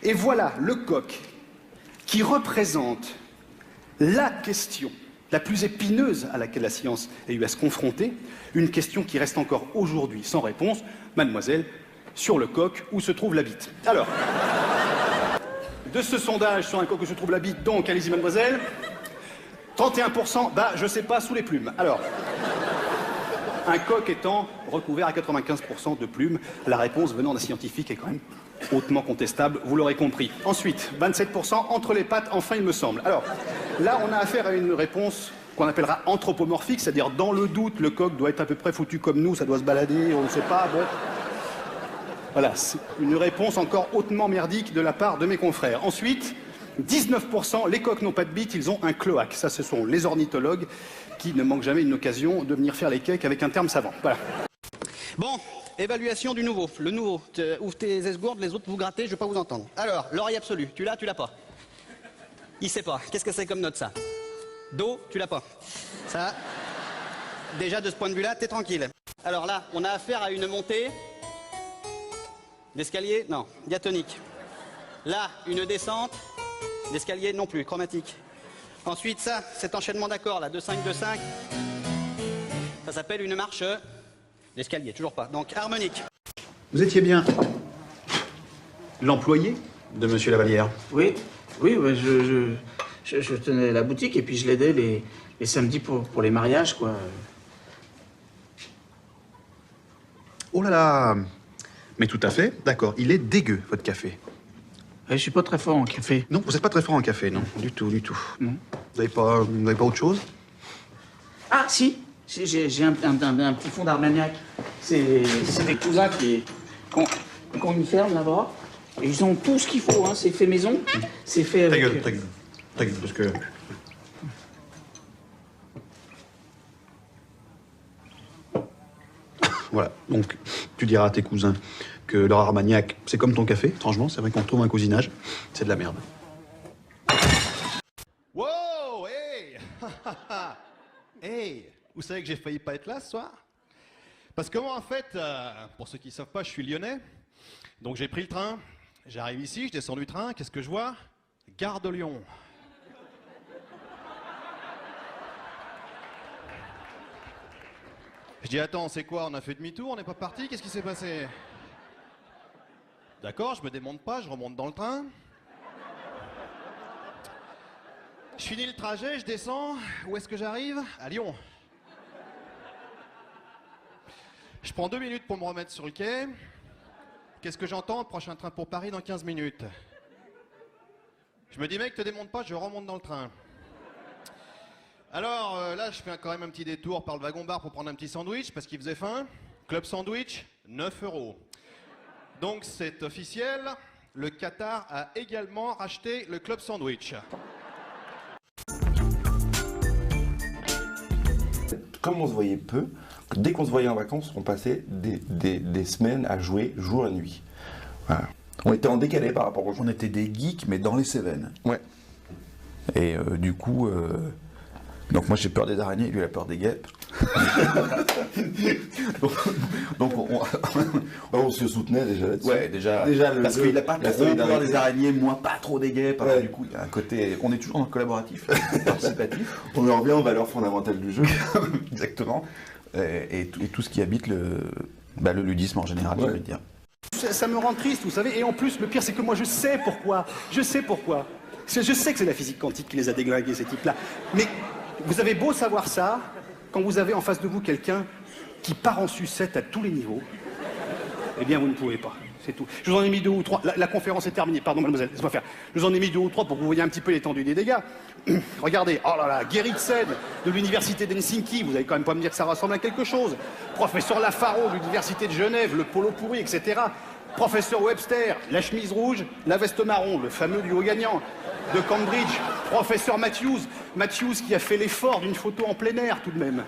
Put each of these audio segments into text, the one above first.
Et voilà le coq qui représente la question la plus épineuse à laquelle la science a eu à se confronter, une question qui reste encore aujourd'hui sans réponse. Mademoiselle, sur le coq, où se trouve la bite? Alors, de ce sondage sur un coq où se trouve la bite, donc, allez-y mademoiselle, 31%, bah je sais pas, sous les plumes. Alors, un coq étant recouvert à 95% de plumes, la réponse venant d'un scientifique est quand même hautement contestable, vous l'aurez compris. Ensuite, 27% entre les pattes, enfin il me semble. Alors, là on a affaire à une réponse qu'on appellera anthropomorphique, c'est-à-dire dans le doute, le coq doit être à peu près foutu comme nous, ça doit se balader, on ne sait pas, bon. Voilà, c'est une réponse encore hautement merdique de la part de mes confrères. Ensuite, 19%, les coqs n'ont pas de bite, ils ont un cloaque. Ça, ce sont les ornithologues qui ne manquent jamais une occasion de venir faire les cakes avec un terme savant. Voilà. Bon, évaluation du nouveau. Le nouveau, ouvre tes esgourdes, les autres vous grattez, je vais pas vous entendre. Alors, l'oreille absolue, tu l'as pas? Il sait pas. Qu'est-ce que c'est comme note, ça? Do, tu l'as pas. Ça, déjà de ce point de vue-là, t'es tranquille. Alors là, on a affaire à une montée d'escalier, non, diatonique. Là, une descente d'escalier non plus, chromatique. Ensuite, ça, cet enchaînement d'accords là, 2-5, 2-5, ça s'appelle une marche d'escalier, toujours pas. Donc harmonique. Vous étiez bien l'employé de Monsieur Lavalière? Oui, ouais, je tenais la boutique et puis je l'aidais les samedis pour les mariages, quoi. Oh là là. Mais tout à fait, d'accord. Il est dégueu, votre café. Je suis pas très fort en café. Non, vous n'êtes pas très fort en café, non. Du tout, du tout. Non. Vous n'avez pas autre chose? Ah, si. J'ai un petit fond d'Armagnac. C'est des cousins qu'on y ferme là-bas. Et ils ont tout ce qu'il faut, hein. C'est fait maison. C'est fait avec... Ta gueule, parce que... Voilà, donc tu diras à tes cousins que leur Armagnac, c'est comme ton café, étrangement, c'est vrai qu'on retrouve un cousinage, c'est de la merde. Wow, hey. Hey, vous savez que j'ai failli pas être là ce soir? Parce que moi, en fait, pour ceux qui ne savent pas, je suis lyonnais. Donc j'ai pris le train, j'arrive ici, je descends du train, qu'est-ce que je vois? Gare de Lyon. Je dis, attends, c'est quoi? On a fait demi-tour, on n'est pas parti? Qu'est-ce qui s'est passé? D'accord, je me démonte pas, je remonte dans le train. Je finis le trajet, je descends. Où est-ce que j'arrive? À Lyon. Je prends 2 minutes pour me remettre sur le quai. Qu'est-ce que j'entends? Prochain train pour Paris dans 15 minutes. Je me dis, mec, te démonte pas, je remonte dans le train. Alors là, je fais quand même un petit détour par le wagon-bar pour prendre un petit sandwich parce qu'il faisait faim. Club sandwich, 9 €. Donc c'est officiel, le Qatar a également racheté le club sandwich. Comme on se voyait peu, dès qu'on se voyait en vacances, on passait des semaines à jouer jour et nuit. Voilà. On était en décalé par rapport aux gens. On était des geeks, mais dans les Cévennes. Ouais. Et du coup, donc moi j'ai peur des araignées, lui il a peur des guêpes. donc on se soutenait déjà là-dessus. Ouais, déjà parce qu'il n'a pas trop peur des araignées, moi pas trop des guêpes. Alors, du coup, il y a un côté, on est toujours dans le collaboratif, participatif. On en revient aux valeurs fondamentales du jeu. Exactement. Et tout ce qui habite le ludisme en général, j'ai envie de dire. Ça me rend triste, vous savez, et en plus, le pire, c'est que moi, je sais pourquoi. Je sais que c'est la physique quantique qui les a déglingués, ces types-là. Mais vous avez beau savoir ça, quand vous avez en face de vous quelqu'un qui part en sucette à tous les niveaux, eh bien, vous ne pouvez pas. C'est tout. Je vous en ai mis 2 ou 3. La conférence est terminée. Pardon, mademoiselle, laisse-moi faire. Je vous en ai mis 2 ou 3 pour que vous voyez un petit peu l'étendue des dégâts. Regardez, oh là là, Gerritsen de l'université d'Helsinki, vous allez quand même pas me dire que ça ressemble à quelque chose. Professeur Lafaro de l'université de Genève, le polo pourri, etc. Professeur Webster, la chemise rouge, la veste marron, le fameux duo gagnant de Cambridge. Professeur Matthews qui a fait l'effort d'une photo en plein air tout de même.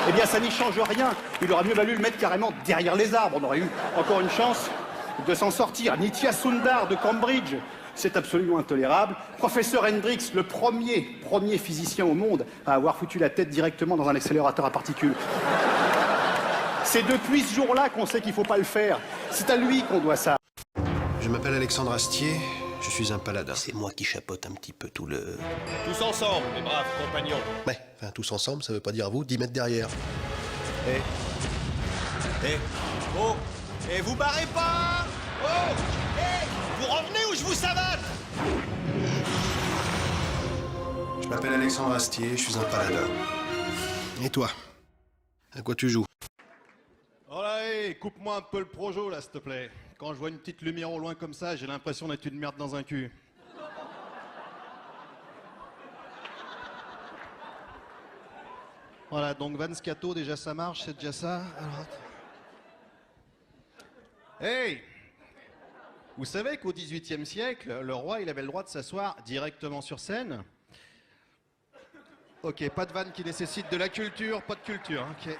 Eh bien, ça n'y change rien. Il aurait mieux valu le mettre carrément derrière les arbres. On aurait eu encore une chance de s'en sortir. Nitya Sundar de Cambridge, c'est absolument intolérable. Professeur Hendrix, le premier physicien au monde à avoir foutu la tête directement dans un accélérateur à particules. C'est depuis ce jour-là qu'on sait qu'il ne faut pas le faire. C'est à lui qu'on doit ça. Je m'appelle Alexandre Astier, je suis un paladin. C'est moi qui chapeaute un petit peu tout le... Tous ensemble, mes braves compagnons. Ouais, enfin tous ensemble, ça veut pas dire vous, 10 mètres derrière. Oh, vous barrez pas. Oh, vous revenez ou je vous savate. Je m'appelle Alexandre Astier, je suis un paladin. Et toi? À quoi tu joues? Oh là, hé, coupe-moi un peu le projo, là, s'il te plaît. Quand je vois une petite lumière au loin comme ça, j'ai l'impression d'être une merde dans un cul. Voilà, donc Van Scato, déjà ça marche, c'est déjà ça. Alors... Hey! Vous savez qu'au XVIIIe siècle, le roi, il avait le droit de s'asseoir directement sur scène? Ok, pas de vanne qui nécessite de la culture, pas de culture, ok.